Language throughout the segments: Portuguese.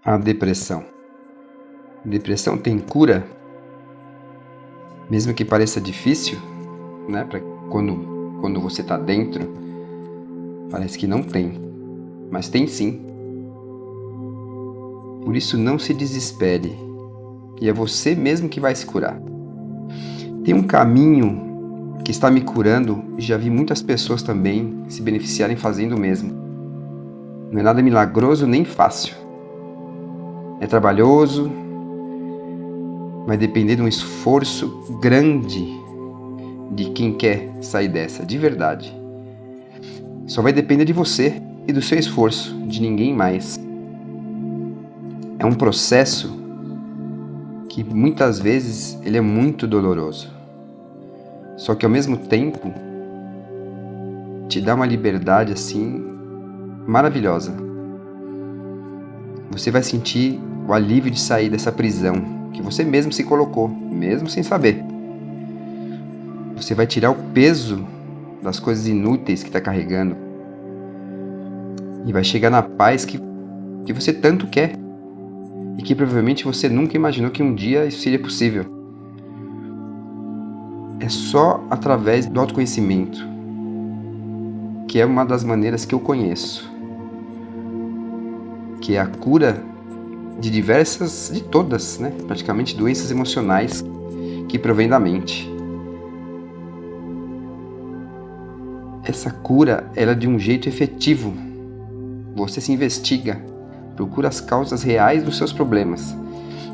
A depressão. Depressão tem cura? Mesmo que pareça difícil, né? Quando você está dentro, parece que não tem, mas tem sim. Por isso não se desespere, e é você mesmo que vai se curar. Tem um caminho que está me curando e já vi muitas pessoas também se beneficiarem fazendo o mesmo. Não é nada milagroso nem fácil. É trabalhoso, vai depender de um esforço grande de quem quer sair dessa, de verdade. Só vai depender de você e do seu esforço, de ninguém mais. É um processo que muitas vezes ele é muito doloroso. Só que ao mesmo tempo te dá uma liberdade assim maravilhosa. Você vai sentir o alívio de sair dessa prisão que você mesmo se colocou, mesmo sem saber. Você vai tirar o peso das coisas inúteis que está carregando e vai chegar na paz que você tanto quer e que provavelmente você nunca imaginou que um dia isso seria possível. É só através do autoconhecimento, que é uma das maneiras que eu conheço, que é a cura de todas, né? Praticamente doenças emocionais que provêm da mente. Essa cura, ela é de um jeito efetivo. Você se investiga, procura as causas reais dos seus problemas,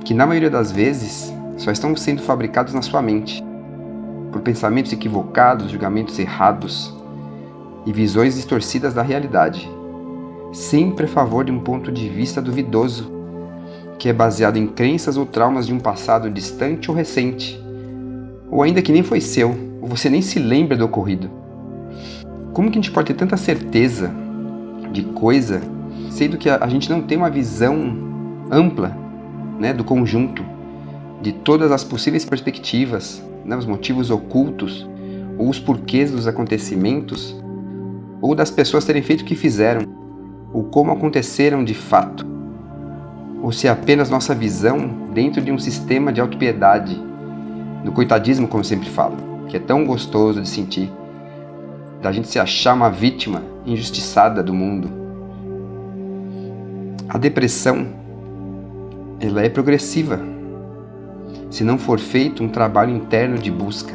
que na maioria das vezes só estão sendo fabricados na sua mente, por pensamentos equivocados, julgamentos errados e visões distorcidas da realidade, sempre a favor de um ponto de vista duvidoso, que é baseado em crenças ou traumas de um passado distante ou recente, ou ainda que nem foi seu, ou você nem se lembra do ocorrido. Como que a gente pode ter tanta certeza de coisa, sendo que a gente não tem uma visão ampla, né, do conjunto, de todas as possíveis perspectivas, né, os motivos ocultos, ou os porquês dos acontecimentos, ou das pessoas terem feito o que fizeram, ou como aconteceram de fato, ou se é apenas nossa visão dentro de um sistema de autopiedade, do coitadismo, como eu sempre falo, que é tão gostoso de sentir, da gente se achar uma vítima injustiçada do mundo. A depressão, ela é progressiva, se não for feito um trabalho interno de busca,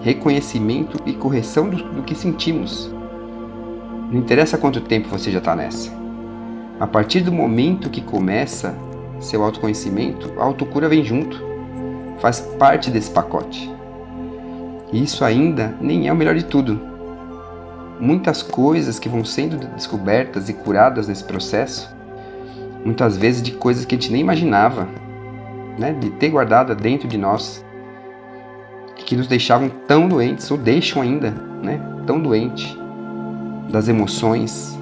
reconhecimento e correção do que sentimos. Não interessa quanto tempo você já está nessa. A partir do momento que começa seu autoconhecimento, a autocura vem junto, faz parte desse pacote. E isso ainda nem é o melhor de tudo. Muitas coisas que vão sendo descobertas e curadas nesse processo, muitas vezes de coisas que a gente nem imaginava, né, de ter guardado dentro de nós, que nos deixavam tão doentes, ou deixam ainda, né, tão doentes, das emoções,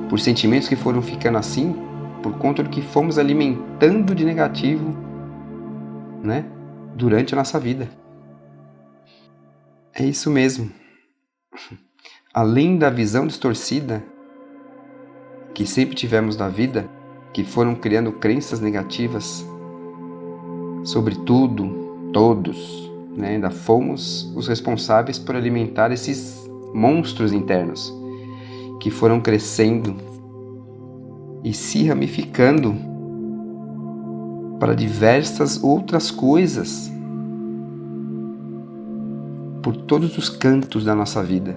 por sentimentos que foram ficando assim, por conta do que fomos alimentando de negativo, né, durante a nossa vida. É isso mesmo. Além da visão distorcida que sempre tivemos da vida, que foram criando crenças negativas sobre tudo, todos, né, ainda fomos os responsáveis por alimentar esses monstros internos, que foram crescendo e se ramificando para diversas outras coisas por todos os cantos da nossa vida,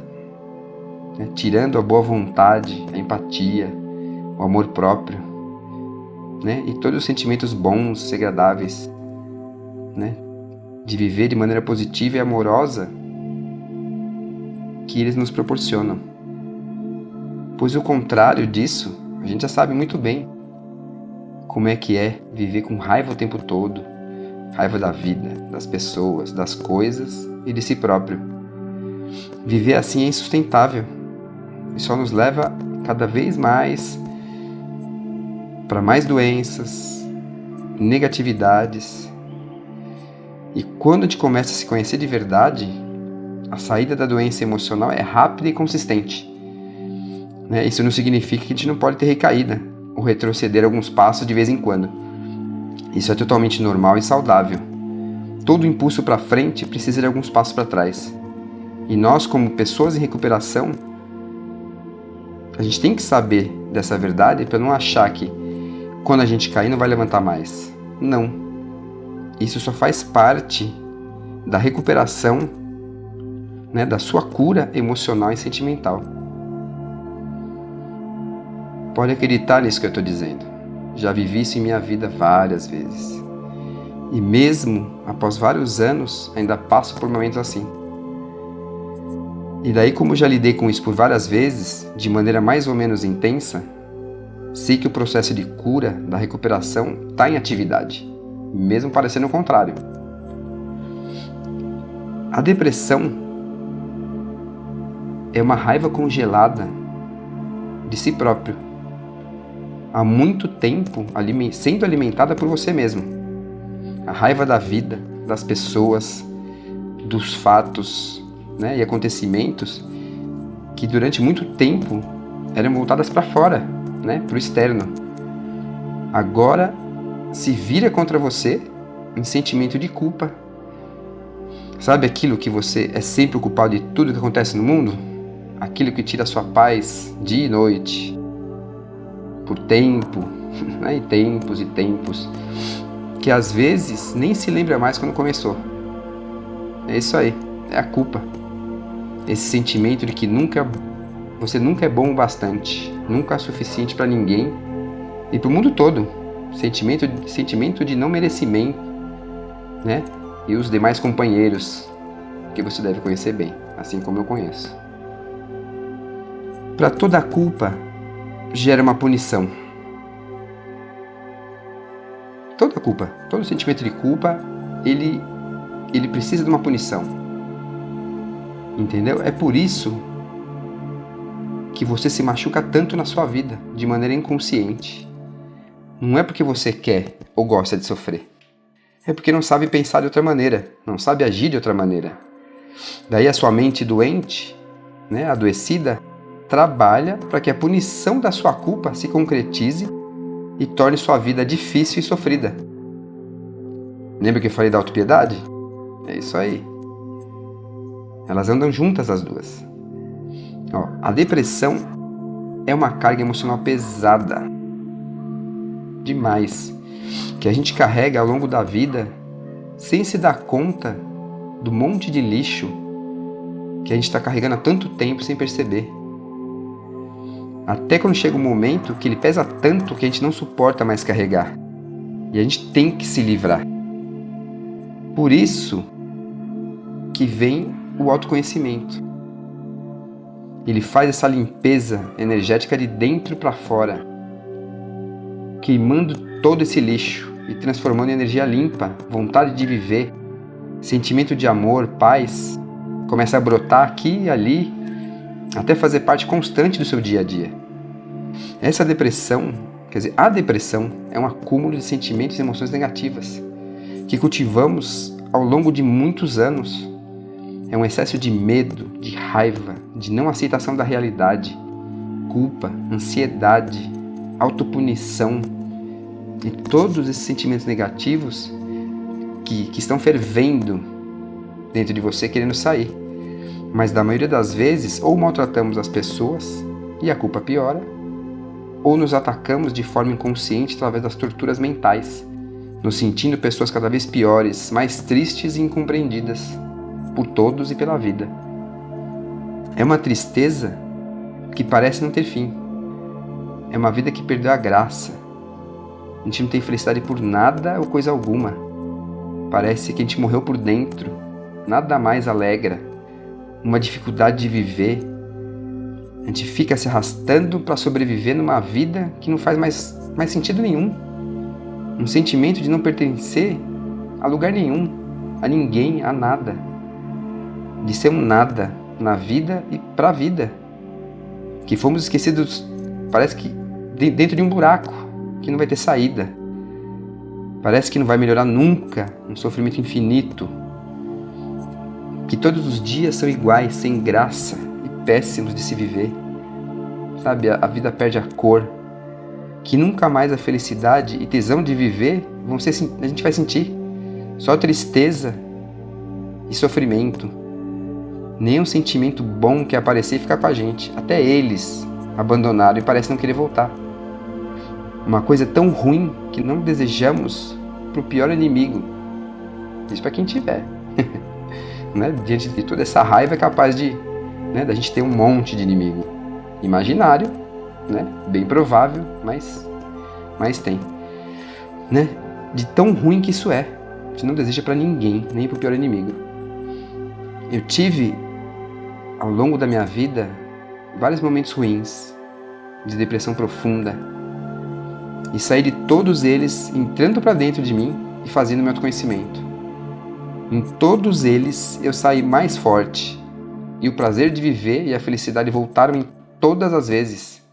né? Tirando a boa vontade, a empatia, o amor próprio, né? E todos os sentimentos bons e agradáveis, né? De viver de maneira positiva e amorosa que eles nos proporcionam. Pois o contrário disso, a gente já sabe muito bem como é viver com raiva o tempo todo, raiva da vida, das pessoas, das coisas e de si próprio. Viver assim é insustentável e só nos leva cada vez mais para mais doenças, negatividades. E quando a gente começa a se conhecer de verdade, a saída da doença emocional é rápida e consistente. Isso não significa que a gente não pode ter recaída. ou retroceder alguns passos de vez em quando. Isso é totalmente normal e saudável. Todo impulso para frente precisa de alguns passos para trás. E nós, como pessoas em recuperação, a gente tem que saber dessa verdade para não achar que quando a gente cair não vai levantar mais. Não. Isso só faz parte da recuperação, né, da sua cura emocional e sentimental. Pode acreditar nisso que eu estou dizendo. Já vivi isso em minha vida várias vezes. E mesmo após vários anos, ainda passo por momentos assim. E daí, como já lidei com isso por várias vezes, de maneira mais ou menos intensa, sei que o processo de cura, da recuperação, está em atividade, mesmo parecendo o contrário. A depressão é uma raiva congelada de si próprio, há muito tempo sendo alimentada por você mesmo. A raiva da vida, das pessoas, dos fatos, né, e acontecimentos que durante muito tempo eram voltadas para fora, né, para o externo. Agora se vira contra você em sentimento de culpa. Sabe aquilo que você é sempre o culpado de tudo que acontece no mundo? Aquilo que tira a sua paz dia e noite, por tempo, né, e tempos e tempos, que às vezes nem se lembra mais quando começou. É isso aí, é a culpa. Esse sentimento de que você nunca é bom o bastante, nunca é suficiente para ninguém e para o mundo todo. Sentimento de não merecimento, né? E os demais companheiros que você deve conhecer bem, assim como eu conheço. Para toda a culpa gera uma punição. Toda culpa, todo sentimento de culpa, ele precisa de uma punição. Entendeu? É por isso que você se machuca tanto na sua vida, de maneira inconsciente. Não é porque você quer ou gosta de sofrer. É porque não sabe pensar de outra maneira, não sabe agir de outra maneira. Daí a sua mente doente, né, adoecida, trabalha para que a punição da sua culpa se concretize e torne sua vida difícil e sofrida. Lembra que eu falei da autopiedade? É isso aí. Elas andam juntas as duas. A depressão é uma carga emocional pesada. Demais. Que a gente carrega ao longo da vida sem se dar conta do monte de lixo que a gente está carregando há tanto tempo sem perceber. Até quando chega um momento que ele pesa tanto que a gente não suporta mais carregar. E a gente tem que se livrar. Por isso que vem o autoconhecimento. Ele faz essa limpeza energética de dentro para fora, queimando todo esse lixo e transformando em energia limpa, vontade de viver, sentimento de amor, paz, começa a brotar aqui e ali, até fazer parte constante do seu dia a dia. A depressão é um acúmulo de sentimentos e emoções negativas que cultivamos ao longo de muitos anos. É um excesso de medo, de raiva, de não aceitação da realidade, culpa, ansiedade, autopunição e todos esses sentimentos negativos que estão fervendo dentro de você querendo sair. Mas da maioria das vezes, ou maltratamos as pessoas e a culpa piora, ou nos atacamos de forma inconsciente através das torturas mentais, nos sentindo pessoas cada vez piores, mais tristes e incompreendidas por todos e pela vida. É uma tristeza que parece não ter fim. É uma vida que perdeu a graça. A gente não tem felicidade por nada ou coisa alguma. Parece que a gente morreu por dentro. Nada mais alegra. Uma dificuldade de viver. A gente fica se arrastando para sobreviver numa vida que não faz mais sentido nenhum. Um sentimento de não pertencer a lugar nenhum, a ninguém, a nada. De ser um nada na vida e para a vida. Que fomos esquecidos, parece que dentro de um buraco, que não vai ter saída. Parece que não vai melhorar nunca, um sofrimento infinito. Que todos os dias são iguais, sem graça e péssimos de se viver. Sabe, a vida perde a cor. que nunca mais a felicidade e tesão de viver a gente vai sentir. Só tristeza e sofrimento. Nenhum sentimento bom que aparecer fica com a gente. Até eles abandonaram e parecem não querer voltar. Uma coisa tão ruim que não desejamos para o pior inimigo. Isso para quem tiver. Né? Diante de toda essa raiva é capaz da gente ter um monte de inimigo. Imaginário, né? Bem provável, mas tem. Né? De tão ruim que isso é. A gente não deseja para ninguém, nem para o pior inimigo. Eu tive, ao longo da minha vida, vários momentos ruins, de depressão profunda, e saí de todos eles entrando para dentro de mim e fazendo meu autoconhecimento. Em todos eles eu saí mais forte, e o prazer de viver e a felicidade voltaram em todas as vezes.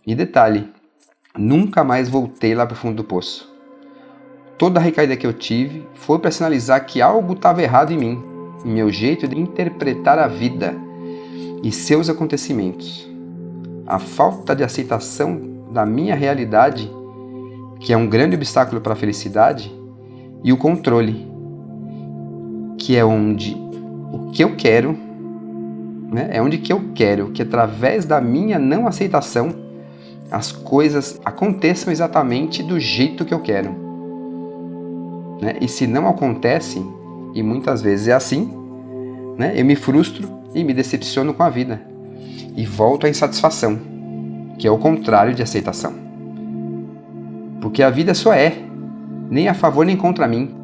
E detalhe, nunca mais voltei lá para o fundo do poço. Toda a recaída que eu tive foi para sinalizar que algo estava errado em mim, em meu jeito de interpretar a vida e seus acontecimentos. A falta de aceitação da minha realidade, que é um grande obstáculo para a felicidade, e o controle, que é onde o que eu quero, né, é onde que eu quero que através da minha não aceitação as coisas aconteçam exatamente do jeito que eu quero. Né? E se não acontecem, e muitas vezes é assim, né, eu me frustro e me decepciono com a vida. E volto à insatisfação, que é o contrário de aceitação. Porque a vida só é, nem a favor nem contra mim.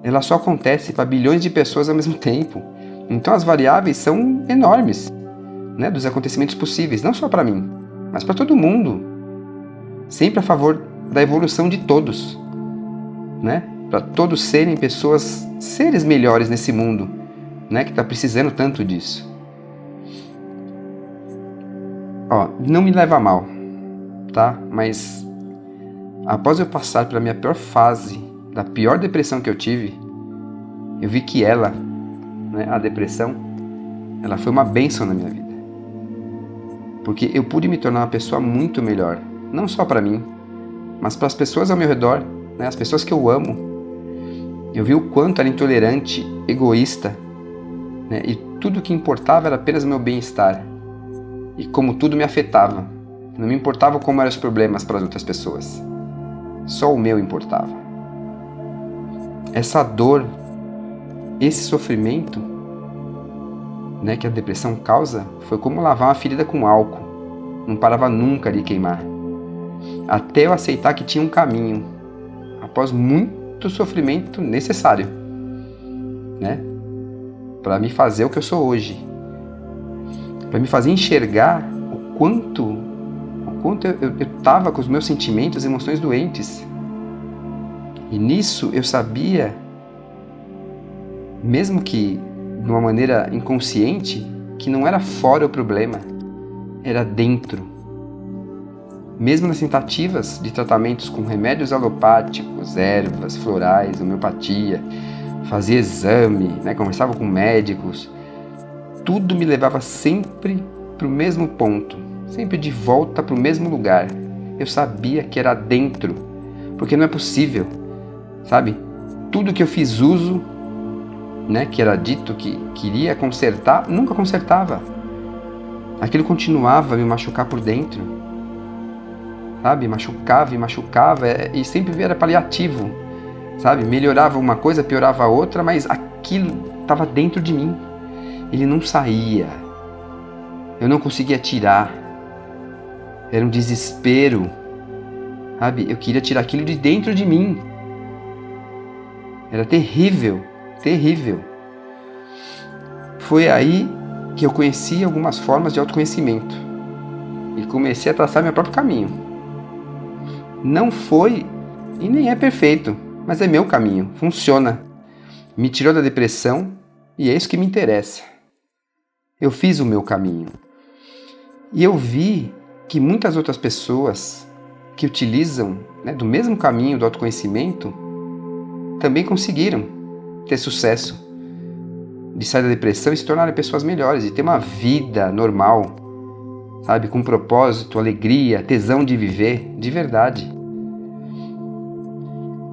Ela só acontece para bilhões de pessoas ao mesmo tempo. Então as variáveis são enormes, né, dos acontecimentos possíveis, não só para mim, mas para todo mundo. Sempre a favor da evolução de todos, né? Para todos serem pessoas, seres melhores nesse mundo, né, que está precisando tanto disso. Não me leva a mal, tá? Mas após eu passar pela minha pior fase, da pior depressão que eu tive, eu vi que ela, né, a depressão, ela foi uma bênção na minha vida. Porque eu pude me tornar uma pessoa muito melhor, não só para mim, mas para as pessoas ao meu redor, né, as pessoas que eu amo. Eu vi o quanto era intolerante, egoísta, né, e tudo que importava era apenas o meu bem-estar. E como tudo me afetava. Não me importava como eram os problemas para as outras pessoas. Só o meu importava. Essa dor, esse sofrimento, né, que a depressão causa, foi como lavar uma ferida com álcool. Não parava nunca de queimar. Até eu aceitar que tinha um caminho. Após muito sofrimento necessário, né, para me fazer o que eu sou hoje. Para me fazer enxergar o quanto eu estava com os meus sentimentos e emoções doentes. E nisso eu sabia, mesmo que de uma maneira inconsciente, que não era fora o problema, era dentro. Mesmo nas tentativas de tratamentos com remédios alopáticos, ervas, florais, homeopatia, fazia exame, né, conversava com médicos, tudo me levava sempre para o mesmo ponto, sempre de volta para o mesmo lugar. Eu sabia que era dentro, porque não é possível, sabe? Tudo que eu fiz uso, né, que era dito que queria consertar, nunca consertava. Aquilo continuava a me machucar por dentro, sabe? Machucava e machucava, e sempre era paliativo, sabe? Melhorava uma coisa, piorava a outra, mas aquilo estava dentro de mim. Ele não saía. Eu não conseguia tirar. Era um desespero, sabe? Eu queria tirar aquilo de dentro de mim. Era terrível, terrível. Foi aí que eu conheci algumas formas de autoconhecimento e comecei a traçar meu próprio caminho. Não foi e nem é perfeito, mas é meu caminho, funciona. Me tirou da depressão e é isso que me interessa. Eu fiz o meu caminho. E eu vi que muitas outras pessoas que utilizam, né, do mesmo caminho do autoconhecimento também conseguiram ter sucesso, de sair da depressão e se tornarem pessoas melhores, e ter uma vida normal, sabe? Com propósito, alegria, tesão de viver, de verdade.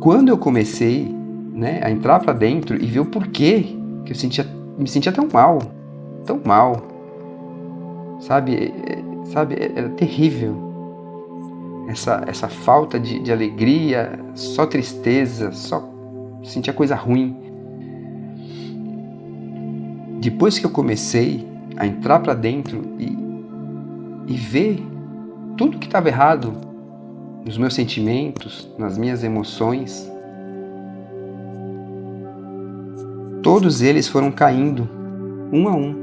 Quando eu comecei, né, a entrar para dentro e ver o porquê que eu me sentia tão mal, sabe? Era terrível. Essa falta de alegria, só tristeza, só sentia coisa ruim. Depois que eu comecei a entrar para dentro e ver tudo que estava errado nos meus sentimentos, nas minhas emoções, todos eles foram caindo, um a um.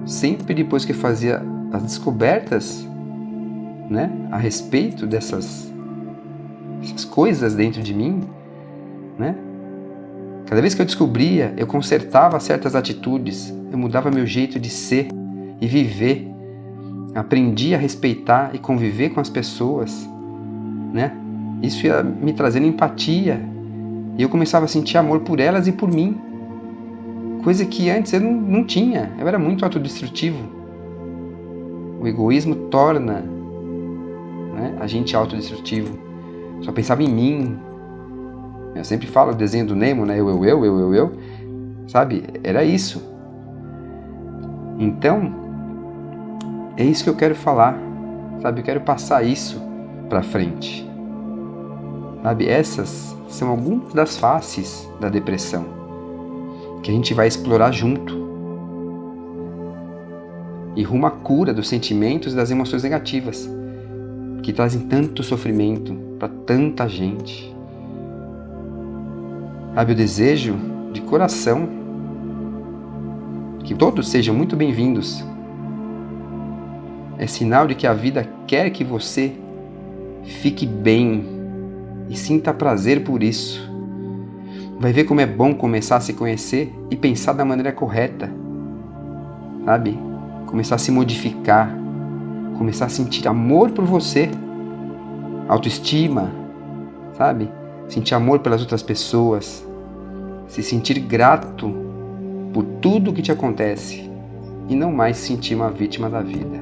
Sempre depois que eu fazia as descobertas, né, a respeito dessas coisas dentro de mim, né? Cada vez que eu descobria, eu consertava certas atitudes, eu mudava meu jeito de ser e viver, aprendi a respeitar e conviver com as pessoas, né? Isso ia me trazendo empatia e eu começava a sentir amor por elas e por mim, coisa que antes eu não tinha, eu era muito autodestrutivo. O egoísmo torna, né, a gente autodestrutivo, só pensava em mim. Eu sempre falo o desenho do Nemo, né? Eu, sabe? Era isso. Então, é isso que eu quero falar, sabe? Eu quero passar isso pra frente, sabe? Essas são algumas das faces da depressão que a gente vai explorar junto e rumo à cura dos sentimentos e das emoções negativas que trazem tanto sofrimento para tanta gente. Sabe, eu desejo de coração que todos sejam muito bem-vindos. É sinal de que a vida quer que você fique bem e sinta prazer por isso. Vai ver como é bom começar a se conhecer e pensar da maneira correta, sabe? Começar a se modificar, começar a sentir amor por você, autoestima, sabe? Sentir amor pelas outras pessoas, se sentir grato por tudo que te acontece e não mais se sentir uma vítima da vida.